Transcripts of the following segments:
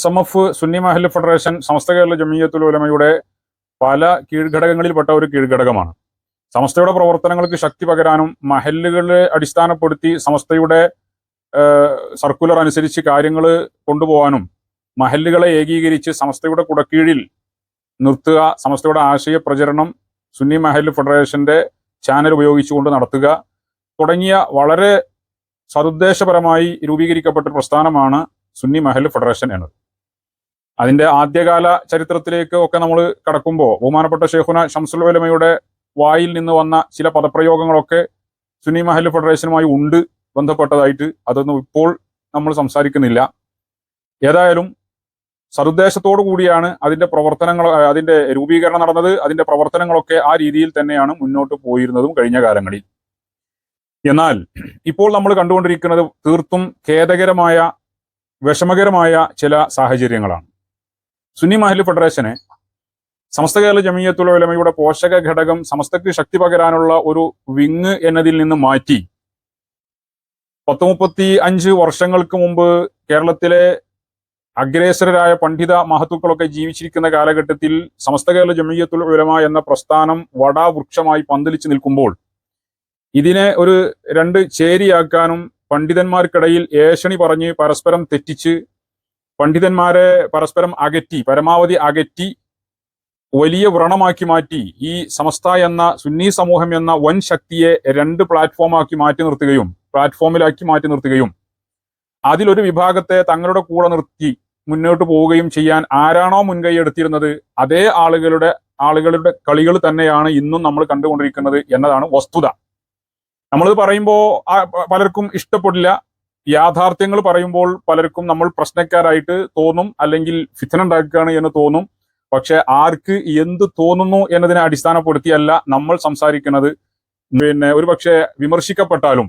S Sunni മഹല്ല് federation Samastha Kerala Jamiyyathul ഉലമയുടെ പല കീഴ്ഘടകങ്ങളിൽപ്പെട്ട ഒരു കീഴ്ഘടകമാണ്. സമസ്തയുടെ പ്രവർത്തനങ്ങൾക്ക് ശക്തി പകരാനും മഹല്ലുകളെ അടിസ്ഥാനപ്പെടുത്തി സമസ്തയുടെ സർക്കുലർ അനുസരിച്ച് കാര്യങ്ങൾ കൊണ്ടുപോകാനും മഹല്ലുകളെ ഏകീകരിച്ച് സമസ്തയുടെ കുടക്കീഴിൽ നിർത്തുക, സമസ്തയുടെ ആശയ പ്രചരണം സുന്നി മഹല്ല് ഫെഡറേഷന്റെ ചാനൽ ഉപയോഗിച്ചുകൊണ്ട് നടത്തുക തുടങ്ങിയ വളരെ സതുദ്ദേശപരമായി രൂപീകരിക്കപ്പെട്ട പ്രസ്ഥാനമാണ് സുന്നി മഹല്ല് ഫെഡറേഷൻ എന്നത്. അതിന്റെ ആദ്യകാല ചരിത്രത്തിലേക്ക് ഒക്കെ നമ്മൾ കടക്കുമ്പോൾ ബഹുമാനപ്പെട്ട ഷെയ്ഖുന ശംസുൽ ഉലമയുടെ വായിൽ നിന്ന് വന്ന ചില പദപ്രയോഗങ്ങളൊക്കെ സുന്നി മഹല്ല് ഫെഡറേഷനുമായി ഉണ്ട് ബന്ധപ്പെട്ടതായിട്ട്. അതൊന്നും ഇപ്പോൾ നമ്മൾ സംസാരിക്കുന്നില്ല. ഏതായാലും സതുദ്ദേശത്തോടു കൂടിയാണ് അതിന്റെ പ്രവർത്തനങ്ങൾ, അതിന്റെ രൂപീകരണം നടന്നത്. അതിന്റെ പ്രവർത്തനങ്ങളൊക്കെ ആ രീതിയിൽ തന്നെയാണ് മുന്നോട്ട് പോയിരുന്നതും കഴിഞ്ഞ കാലങ്ങളിൽ. എന്നാൽ ഇപ്പോൾ നമ്മൾ കണ്ടുകൊണ്ടിരിക്കുന്നത് തീർത്തും ഖേദകരമായ, വിഷമകരമായ ചില സാഹചര്യങ്ങളാണ്. സുന്നി മഹല്ല് ഫെഡറേഷനെ സമസ്ത കേരള ജമിയത്തുൽ ഉലമയുടെ പോഷക ഘടകം, സമസ്തക്ക് ശക്തി പകരാനുള്ള ഒരു വിങ് എന്നതിൽ നിന്ന് മാറ്റി 35 വർഷങ്ങൾക്ക് മുമ്പ് കേരളത്തിലെ അഗ്രേസരായ പണ്ഡിത മഹത്തുക്കളൊക്കെ ജീവിച്ചിരിക്കുന്ന കാലഘട്ടത്തിൽ സമസ്ത കേരള ജമിയത്തുൽ ഉലമ എന്ന പ്രസ്ഥാനം വടാവൃക്ഷമായി പന്തലിച്ചു നിൽക്കുമ്പോൾ ഇതിനെ ഒരു 2 ചേരിയാക്കാനും പണ്ഡിതന്മാർക്കിടയിൽ ഏഷണി പറഞ്ഞ് പരസ്പരം തെറ്റിച്ച് പണ്ഡിതന്മാരെ പരസ്പരം അകറ്റി, പരമാവധി അകറ്റി വലിയ വ്രണമാക്കി മാറ്റി ഈ സമസ്ത എന്ന സുന്നി സമൂഹം എന്ന വൻ ശക്തിയെ 2 പ്ലാറ്റ്ഫോമിലാക്കി മാറ്റി നിർത്തുകയും അതിലൊരു വിഭാഗത്തെ തങ്ങളുടെ കൂടെ നിർത്തി മുന്നോട്ട് പോവുകയും ചെയ്യാൻ ആരാണോ മുൻകൈ എടുത്തിരുന്നത് അതേ ആളുകളുടെ കളികൾ തന്നെയാണ് ഇന്നും നമ്മൾ കണ്ടുകൊണ്ടിരിക്കുന്നത് എന്നതാണ് വസ്തുത. നമ്മളിത് പറയുമ്പോൾ പലർക്കും ഇഷ്ടപ്പെടില്ല. യാഥാർത്ഥ്യങ്ങൾ പറയുമ്പോൾ പലർക്കും നമ്മൾ പ്രശ്നക്കാരായിട്ട് തോന്നും, അല്ലെങ്കിൽ ഫിത്ന ഉണ്ടാക്കുകയാണ് എന്ന് തോന്നും. പക്ഷെ ആർക്ക് എന്ത് തോന്നുന്നു എന്നതിനെ അടിസ്ഥാനപ്പെടുത്തിയല്ല നമ്മൾ സംസാരിക്കുന്നത്. ഒരുപക്ഷെ വിമർശിക്കപ്പെട്ടാലും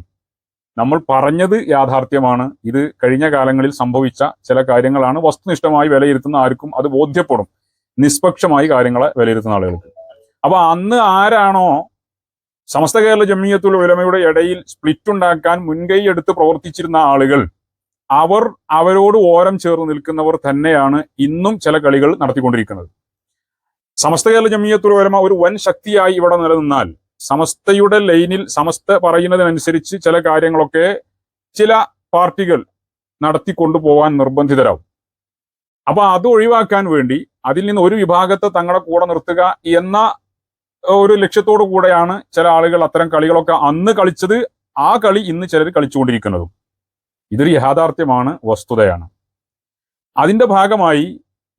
നമ്മൾ പറഞ്ഞത് യാഥാർത്ഥ്യമാണ്. ഇത് കഴിഞ്ഞ കാലങ്ങളിൽ സംഭവിച്ച ചില കാര്യങ്ങളാണ്. വസ്തുനിഷ്ഠമായി വിലയിരുത്തുന്ന ആർക്കും അത് ബോധ്യപ്പെടും, നിഷ്പക്ഷമായി കാര്യങ്ങളെ വിലയിരുത്തുന്ന ആളുകൾക്ക്. അപ്പൊ അന്ന് ആരാണോ സമസ്ത കേരള ജമിയത്തുൽ ഉലമയുടെ ഇടയിൽ സ്പ്ലിറ്റ് ഉണ്ടാക്കാൻ മുൻകൈ എടുത്ത് പ്രവർത്തിച്ചിരുന്ന ആളുകൾ, അവരോട് ഓരം ചേർന്ന് നിൽക്കുന്നവർ തന്നെയാണ് ഇന്നും ചില കളികൾ നടത്തിക്കൊണ്ടിരിക്കുന്നത്. സമസ്ത കേരള ജമിയത്തുൽ ഉലമ ഒരു വൻ ശക്തിയായി ഇവിടെ നിലനിന്നാൽ സമസ്തയുടെ ലൈനിൽ സമസ്ത പറയുന്നതിനനുസരിച്ച് ചില കാര്യങ്ങളൊക്കെ ചില പാർട്ടികൾ നടത്തിക്കൊണ്ടുപോകാൻ നിർബന്ധിതരാവും. അപ്പൊ അത് ഒഴിവാക്കാൻ വേണ്ടി അതിൽ നിന്ന് ഒരു വിഭാഗത്തെ തങ്ങളുടെ കൂടെ നിർത്തുക എന്ന ഒരു ലക്ഷ്യത്തോടു കൂടെയാണ് ചില ആളുകൾ അത്തരം കളികളൊക്കെ അന്ന് കളിച്ചത്. ആ കളി ഇന്ന് ചിലർ കളിച്ചുകൊണ്ടിരിക്കുന്നതും. ഇതൊരു യാഥാർത്ഥ്യമാണ്, വസ്തുതയാണ്. അതിന്റെ ഭാഗമായി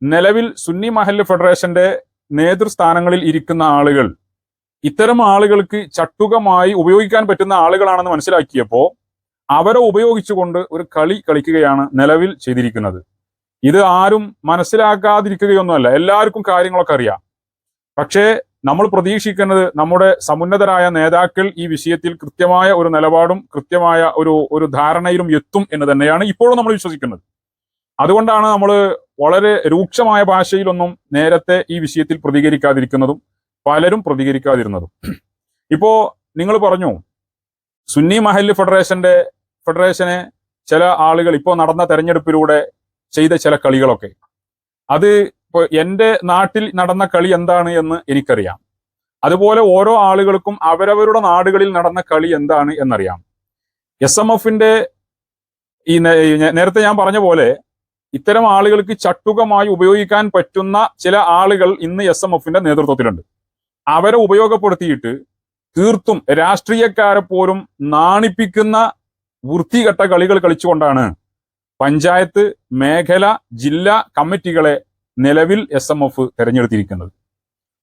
നിലവിൽ സുന്നി മഹല്ല് ഫെഡറേഷന്റെ നേതൃസ്ഥാനങ്ങളിൽ ഇരിക്കുന്ന ആളുകൾ ഇത്തരം ആളുകൾക്ക് ചട്ടുകമായി ഉപയോഗിക്കാൻ പറ്റുന്ന ആളുകളാണെന്ന് മനസ്സിലാക്കിയപ്പോൾ അവരെ ഉപയോഗിച്ചുകൊണ്ട് ഒരു കളി കളിക്കുകയാണ് നിലവിൽ ചെയ്തിരിക്കുന്നത്. ഇത് ആരും മനസ്സിലാക്കാതിരിക്കുകയൊന്നുമല്ല, എല്ലാവർക്കും കാര്യങ്ങളൊക്കെ അറിയാം. പക്ഷേ നമ്മൾ പ്രതീക്ഷിക്കുന്നത് നമ്മുടെ സമുന്നതരായ നേതാക്കൾ ഈ വിഷയത്തിൽ കൃത്യമായ ഒരു നിലപാടും കൃത്യമായ ഒരു ധാരണയിലും എത്തും എന്ന് തന്നെയാണ് ഇപ്പോഴും നമ്മൾ വിശ്വസിക്കുന്നത്. അതുകൊണ്ടാണ് നമ്മൾ വളരെ രൂക്ഷമായ ഭാഷയിലൊന്നും നേരത്തെ ഈ വിഷയത്തിൽ പ്രതികരിക്കാതിരിക്കുന്നതും പലരും പ്രതികരിക്കാതിരുന്നതും. ഇപ്പോ നിങ്ങൾ പറഞ്ഞു സുന്നി മഹല്ല് ഫെഡറേഷനെ ചില ആളുകൾ ഇപ്പോൾ നടന്ന തെരഞ്ഞെടുപ്പിലൂടെ ചെയ്ത ചില കളികളൊക്കെ, അത് ഇപ്പൊ എൻ്റെ നാട്ടിൽ നടന്ന കളി എന്താണ് എന്ന് എനിക്കറിയാം. അതുപോലെ ഓരോ ആളുകൾക്കും അവരവരുടെ നാടുകളിൽ നടന്ന കളി എന്താണ് എന്നറിയാം. SMFന്റെ ഈ നേരത്തെ ഞാൻ പറഞ്ഞ പോലെ ഇത്തരം ആളുകൾക്ക് ചട്ടുകമായി ഉപയോഗിക്കാൻ പറ്റുന്ന ചില ആളുകൾ ഇന്ന് SMFന്റെ നേതൃത്വത്തിലുണ്ട്. അവരെ ഉപയോഗപ്പെടുത്തിയിട്ട് തീർത്തും രാഷ്ട്രീയക്കാരെ പോലും നാണിപ്പിക്കുന്ന വൃത്തികെട്ട കളികൾ കളിച്ചുകൊണ്ടാണ് പഞ്ചായത്ത്, മേഖല, ജില്ലാ കമ്മിറ്റികളെ നിലവിൽ SMF തെരഞ്ഞെടുത്തിരിക്കുന്നത്.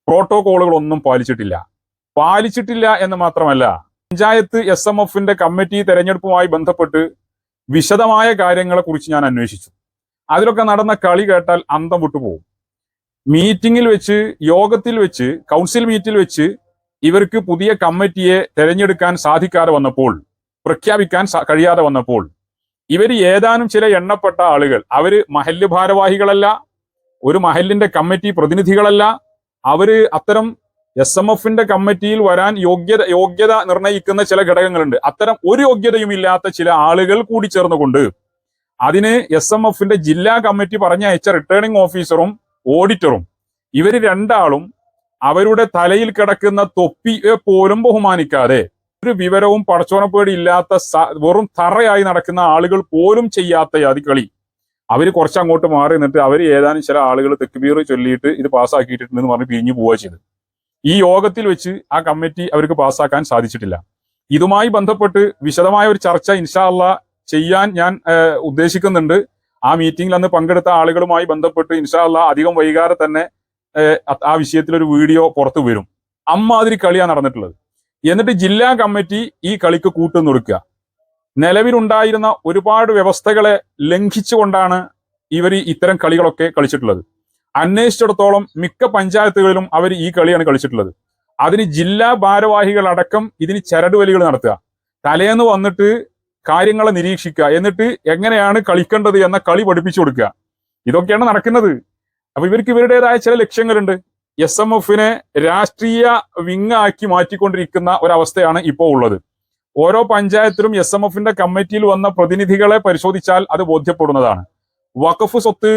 പ്രോട്ടോകോളുകളൊന്നും പാലിച്ചിട്ടില്ല എന്ന് മാത്രമല്ല, പഞ്ചായത്ത് SMFന്റെ കമ്മിറ്റി തെരഞ്ഞെടുപ്പുമായി ബന്ധപ്പെട്ട് വിശദമായ കാര്യങ്ങളെ കുറിച്ച് ഞാൻ അന്വേഷിച്ചു. അതിലൊക്കെ നടന്ന കളി കേട്ടാൽ അന്തം വിട്ടുപോകും. മീറ്റിംഗിൽ വെച്ച്, യോഗത്തിൽ വെച്ച്, കൗൺസിൽ മീറ്റിൽ വെച്ച് ഇവർക്ക് പുതിയ കമ്മിറ്റിയെ തെരഞ്ഞെടുക്കാൻ സാധിക്കാതെ വന്നപ്പോൾ, പ്രഖ്യാപിക്കാൻ കഴിയാതെ വന്നപ്പോൾ, ഇവര് ഏതാനും ചില എണ്ണപ്പെട്ട ആളുകൾ, അവര് മഹല്ല് ഭാരവാഹികളല്ല, ഒരു മഹല്ലിന്റെ കമ്മിറ്റി പ്രതിനിധികളല്ല, അവര് അത്തരം SMFന്റെ കമ്മിറ്റിയിൽ വരാൻ യോഗ്യത നിർണയിക്കുന്ന ചില ഘടകങ്ങളുണ്ട്. അത്തരം ഒരു യോഗ്യതയും ഇല്ലാത്ത ചില ആളുകൾ കൂടി ചേർന്നുകൊണ്ട് അതിന് SMFന്റെ ജില്ലാ കമ്മിറ്റി പറഞ്ഞയച്ച റിട്ടേണിംഗ് ഓഫീസറും ഓഡിറ്ററും ഇവര് രണ്ടാളും അവരുടെ തലയിൽ കിടക്കുന്ന തൊപ്പിയെ പോലും ബഹുമാനിക്കാതെ ഒരു വിവരവും പടച്ചോനപ്പേടി ഇല്ലാത്ത വെറും തറയായി നടക്കുന്ന ആളുകൾ പോലും ചെയ്യാത്ത യാതി കളി അവര് കുറച്ച് അങ്ങോട്ട് മാറി നിന്നിട്ട് അവർ ഏതാനും ചില ആളുകൾ തെക്കുബീർ ചൊല്ലിയിട്ട് ഇത് പാസ്സാക്കിയിട്ടുണ്ടെന്ന് പറഞ്ഞ് പിരിഞ്ഞു പോവുക ചെയ്ത്. ഈ യോഗത്തിൽ വെച്ച് ആ കമ്മിറ്റി അവർക്ക് പാസ്സാക്കാൻ സാധിച്ചിട്ടില്ല. ഇതുമായി ബന്ധപ്പെട്ട് വിശദമായ ഒരു ചർച്ച ഇൻഷാ അള്ളാഹ് ചെയ്യാൻ ഞാൻ ഉദ്ദേശിക്കുന്നുണ്ട്. ആ മീറ്റിംഗിൽ അന്ന് പങ്കെടുത്ത ആളുകളുമായി ബന്ധപ്പെട്ട് ഇൻഷാ അള്ളാഹ് അധികം വൈകാതെ തന്നെ ആ വിഷയത്തിൽ ഒരു വീഡിയോ പുറത്തു വരും. അമ്മാതിരി കളിയാണ് നടന്നിട്ടുള്ളത്. എന്നിട്ട് ജില്ലാ കമ്മിറ്റി ഈ കളിക്ക് കൂട്ടുനിൽക്കുക. നിലവിലുണ്ടായിരുന്ന ഒരുപാട് വ്യവസ്ഥകളെ ലംഘിച്ചുകൊണ്ടാണ് ഇവർ ഇത്തരം കളികളൊക്കെ കളിച്ചിട്ടുള്ളത്. അന്വേഷിച്ചിടത്തോളം മിക്ക പഞ്ചായത്തുകളിലും അവർ ഈ കളിയാണ് കളിച്ചിട്ടുള്ളത്. അതിന് ജില്ലാ ഭാരവാഹികൾ അടക്കം ഇതിന് ചരടുവലികൾ നടത്തുക, തലേന്ന് വന്നിട്ട് കാര്യങ്ങളെ നിരീക്ഷിക്കുക, എന്നിട്ട് എങ്ങനെയാണ് കളിക്കേണ്ടത് എന്ന കളി പഠിപ്പിച്ചു കൊടുക്കുക. ഇതൊക്കെയാണ് നടക്കുന്നത്. അപ്പൊ ഇവർക്ക് ഇവരുടേതായ ചില ലക്ഷ്യങ്ങളുണ്ട്. SMFനെ രാഷ്ട്രീയ വിങ്ങാക്കി മാറ്റിക്കൊണ്ടിരിക്കുന്ന ഒരവസ്ഥയാണ് ഇപ്പോൾ ഉള്ളത്. ഓരോ പഞ്ചായത്തിലും SMFന്റെ കമ്മിറ്റിയിൽ വന്ന പ്രതിനിധികളെ പരിശോധിച്ചാൽ അത് ബോധ്യപ്പെടുന്നതാണ്. വഖഫ് സ്വത്ത്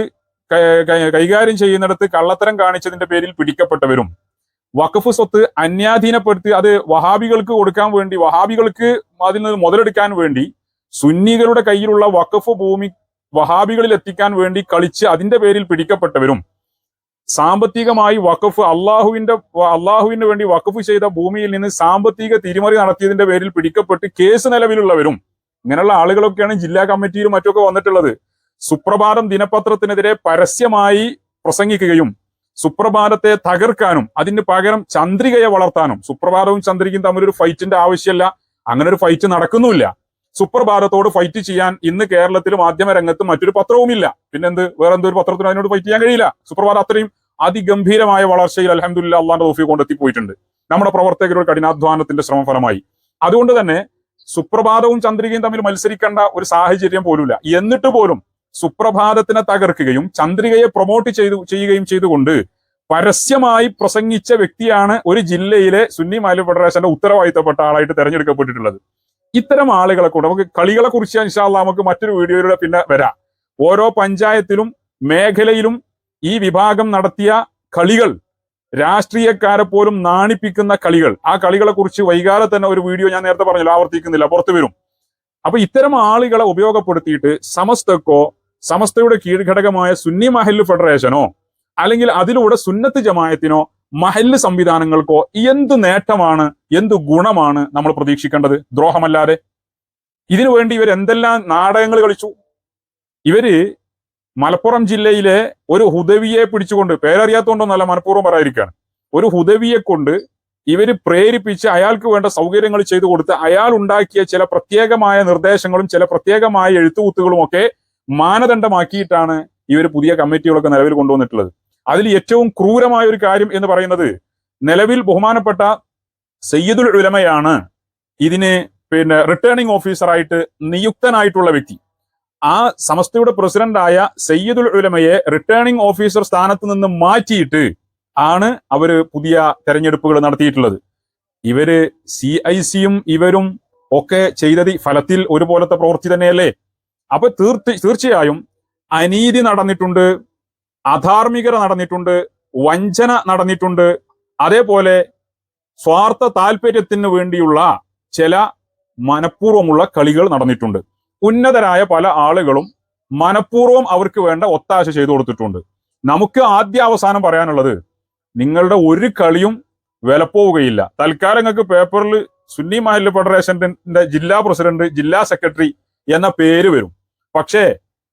കൈകാര്യം ചെയ്യുന്നിടത്ത് കള്ളത്തരം കാണിച്ചതിന്റെ പേരിൽ പിടിക്കപ്പെട്ടവരും, വഖഫ് സ്വത്ത് അന്യാധീനപ്പെടുത്തി അത് വഹാബികൾക്ക് കൊടുക്കാൻ വേണ്ടി, വഹാബികൾക്ക് അതിൽ നിന്ന് മുതലെടുക്കാൻ വേണ്ടി സുന്നികളുടെ കയ്യിലുള്ള വഖഫ് ഭൂമി വഹാബികളിൽ എത്തിക്കാൻ വേണ്ടി കളിച്ച് അതിന്റെ പേരിൽ പിടിക്കപ്പെട്ടവരും, സാമ്പത്തികമായി വഖഫ് അള്ളാഹുവിന് വേണ്ടി വഖഫ് ചെയ്ത ഭൂമിയിൽ നിന്ന് സാമ്പത്തിക തിരിമറി നടത്തിയതിന്റെ പേരിൽ പിടിക്കപ്പെട്ട് കേസ് നിലവിലുള്ളവരും, ഇങ്ങനെയുള്ള ആളുകളൊക്കെയാണ് ജില്ലാ കമ്മിറ്റിയിലും മറ്റൊക്കെ വന്നിട്ടുള്ളത്. സുപ്രഭാതം ദിനപത്രത്തിനെതിരെ പരസ്യമായി പ്രസംഗിക്കുകയും സുപ്രഭാതത്തെ തകർക്കാനും അതിന് പകരം ചന്ദ്രികയെ വളർത്താനും, സുപ്രഭാതവും ചന്ദ്രികയും തമ്മിലൊരു ഫൈറ്റിന്റെ ആവശ്യമില്ല, അങ്ങനെ ഒരു ഫൈറ്റ് നടക്കുന്നുമില്ല. സുപ്രഭാതത്തോട് ഫൈറ്റ് ചെയ്യാൻ ഇന്ന് കേരളത്തിൽ മാധ്യമ രംഗത്ത് മറ്റൊരു പത്രവുമില്ല. പിന്നെന്ത് വേറെ എന്തൊരു പത്രത്തിനും അതിനോട് ഫൈറ്റ് ചെയ്യാൻ കഴിയില്ല. സുപ്രഭാതം അത്രയും അതിഗംഭീരമായ വളർച്ചയിൽ അൽഹംദുലില്ലാഹ് അള്ളാന്റെ തൗഫീഖ് കൊണ്ട് എത്തിപ്പോയിട്ടുണ്ട്, നമ്മുടെ പ്രവർത്തകരുടെ കഠിനാധ്വാനത്തിന്റെ ശ്രമഫലമായി. അതുകൊണ്ട് തന്നെ സുപ്രഭാതവും ചന്ദ്രികയും തമ്മിൽ മത്സരിക്കേണ്ട ഒരു സാഹചര്യം പോലുമില്ല. എന്നിട്ട് പോലും സുപ്രഭാതത്തിനെ തകർക്കുകയും ചന്ദ്രികയെ പ്രൊമോട്ട് ചെയ്യുകയും ചെയ്തുകൊണ്ട് പരസ്യമായി പ്രസംഗിച്ച വ്യക്തിയാണ് ഒരു ജില്ലയിലെ സുന്നി മഹല്ല് ഫെഡറേഷന്റെ ഉത്തരവാദിത്തപ്പെട്ട ആളായിട്ട് തെരഞ്ഞെടുക്കപ്പെട്ടിട്ടുള്ളത്. ഇത്തരം ആളുകളെ കൊണ്ട് നമുക്ക് കളികളെ കുറിച്ച് ഇൻഷാ അല്ലാഹ് നമുക്ക് മറ്റൊരു വീഡിയോയിലൂടെ പിന്നെ വരാം. ഓരോ പഞ്ചായത്തിലും മേഖലയിലും ഈ വിഭാഗം നടത്തിയ കളികൾ, രാഷ്ട്രീയക്കാരെ പോലും നാണിപ്പിക്കുന്ന കളികൾ, ആ കളികളെ കുറിച്ച് വൈകാതെ തന്നെ ഒരു വീഡിയോ ഞാൻ നേരത്തെ പറഞ്ഞല്ലോ, ആവർത്തിക്കുന്നില്ല, പുറത്തു വരും. അപ്പൊ ഇത്തരം ആളുകളെ ഉപയോഗപ്പെടുത്തിയിട്ട് സമസ്തക്കോ സമസ്തയുടെ കീഴ്ഘടകമായ സുന്നി മഹല്ല് ഫെഡറേഷനോ അല്ലെങ്കിൽ അതിലൂടെ സുന്നത്ത് ജമായത്തിനോ മഹല്ല് സംവിധാനങ്ങൾക്കോ എന്ത് നേട്ടമാണ്, എന്ത് ഗുണമാണ് നമ്മൾ പ്രതീക്ഷിക്കേണ്ടത്? ദ്രോഹമല്ലാതെ. ഇതിനു വേണ്ടി ഇവർ എന്തെല്ലാം നാടകങ്ങൾ കളിച്ചു. ഇവര് മലപ്പുറം ജില്ലയിലെ ഒരു ഹുദവിയെ പിടിച്ചുകൊണ്ട്, പേരറിയാത്തോണ്ടൊന്നല്ല, മനഃപൂർവ്വം പറയാതിരിക്കുകയാണ്, ഒരു ഹുദവിയെ കൊണ്ട് ഇവര് പ്രേരിപ്പിച്ച് അയാൾക്ക് വേണ്ട സൗകര്യങ്ങൾ ചെയ്തു കൊടുത്ത് അയാൾ ഉണ്ടാക്കിയ ചില പ്രത്യേകമായ നിർദ്ദേശങ്ങളും ചില പ്രത്യേകമായ എഴുത്തുകുത്തുകളും ഒക്കെ മാനദണ്ഡമാക്കിയിട്ടാണ് ഇവർ പുതിയ കമ്മിറ്റികളൊക്കെ നിലവിൽ കൊണ്ടുവന്നിട്ടുള്ളത്. അതിൽ ഏറ്റവും ക്രൂരമായ ഒരു കാര്യം എന്ന് പറയുന്നത്, നിലവിൽ ബഹുമാനപ്പെട്ട സയ്യിദുൽ ഉലമയാണ് ഇതിന് റിട്ടേണിംഗ് ഓഫീസറായിട്ട് നിയുക്തനായിട്ടുള്ള വ്യക്തി. ആ സമസ്തയുടെ പ്രസിഡന്റായ സയ്യിദുൽ ഉലമയെ റിട്ടേണിംഗ് ഓഫീസർ സ്ഥാനത്ത് നിന്ന് മാറ്റിയിട്ട് ആണ് അവര് പുതിയ തെരഞ്ഞെടുപ്പുകൾ നടത്തിയിട്ടുള്ളത്. ഇവര് CIC-യും ഇവരും ഒക്കെ ചെയ്തത് ഫലത്തിൽ ഒരുപോലത്തെ പ്രവൃത്തി തന്നെയല്ലേ? അപ്പൊ തീർച്ചയായും അനീതി നടന്നിട്ടുണ്ട്, അധാർമികത നടന്നിട്ടുണ്ട്, വഞ്ചന നടന്നിട്ടുണ്ട്, അതേപോലെ സ്വാർത്ഥ താല്പര്യത്തിന് വേണ്ടിയുള്ള ചില മനഃപൂർവ്വമുള്ള കളികൾ നടന്നിട്ടുണ്ട്. ഉന്നതരായ പല ആളുകളും മനഃപൂർവ്വം അവർക്ക് വേണ്ട ഒത്താശ ചെയ്തു കൊടുത്തിട്ടുണ്ട്. നമുക്ക് ആദ്യ അവസാനം പറയാനുള്ളത്, നിങ്ങളുടെ ഒരു കളിയും വിലപ്പോവുകയില്ല. തൽക്കാലം നിങ്ങൾക്ക് പേപ്പറിൽ സുന്നി മഹല്ല് ഫെഡറേഷന്റെ ജില്ലാ പ്രസിഡന്റ്, ജില്ലാ സെക്രട്ടറി എന്ന പേര് വരും. പക്ഷേ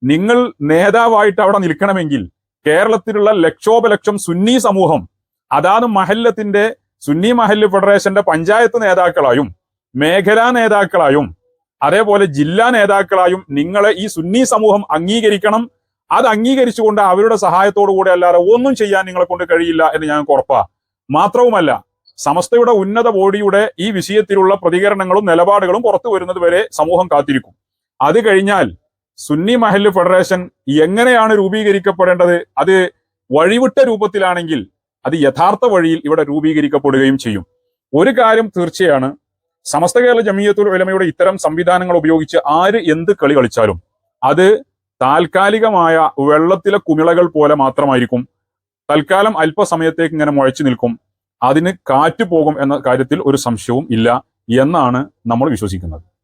നിങ്ങൾ നേതാവായിട്ട് അവിടെ നിൽക്കണമെങ്കിൽ കേരളത്തിലുള്ള ലക്ഷോപലക്ഷം സുന്നി സമൂഹം അതാത് മഹല്ലത്തിന്റെ സുന്നി മഹല്ല് ഫെഡറേഷന്റെ പഞ്ചായത്ത് നേതാക്കളായും മേഖലാ നേതാക്കളായും അതേപോലെ ജില്ലാ നേതാക്കളായും നിങ്ങളെ ഈ സുന്നി സമൂഹം അംഗീകരിക്കണം. അത് അംഗീകരിച്ചുകൊണ്ട് അവരുടെ സഹായത്തോടു കൂടെ അല്ലാതെ ഒന്നും ചെയ്യാൻ നിങ്ങളെ കൊണ്ട് കഴിയില്ല എന്ന് ഞങ്ങൾക്ക് ഉറപ്പാ. മാത്രവുമല്ല, സമസ്തയുടെ ഉന്നത ബോഡിയുടെ ഈ വിഷയത്തിലുള്ള പ്രതികരണങ്ങളും നിലപാടുകളും പുറത്തു വരുന്നത് വരെ സമൂഹം കാത്തിരിക്കും. അത് കഴിഞ്ഞാൽ സുന്നി മഹല്ല് ഫെഡറേഷൻ എങ്ങനെയാണ് രൂപീകരിക്കപ്പെടേണ്ടത്, അത് വഴിവിട്ട രൂപത്തിലാണെങ്കിൽ അത് യഥാർത്ഥ വഴിയിൽ ഇവിടെ രൂപീകരിക്കപ്പെടുകയും ചെയ്യും. ഒരു കാര്യം തീർച്ചയാണ്, സമസ്ത കേരള ജമിയത്തുൽ ഉലമയുടെ ഇത്തരം സംവിധാനങ്ങൾ ഉപയോഗിച്ച് ആര് എന്ത് കളി കളിച്ചാലും അത് താൽക്കാലികമായ വെള്ളത്തിലെ കുമിളകൾ പോലെ മാത്രമായിരിക്കും. തൽക്കാലം അല്പസമയത്തേക്ക് ഇങ്ങനെ മുഴച്ചു നിൽക്കും. അതിന് കാറ്റ് പോകും എന്ന കാര്യത്തിൽ ഒരു സംശയവും ഇല്ല എന്നാണ് നമ്മൾ വിശ്വസിക്കുന്നത്.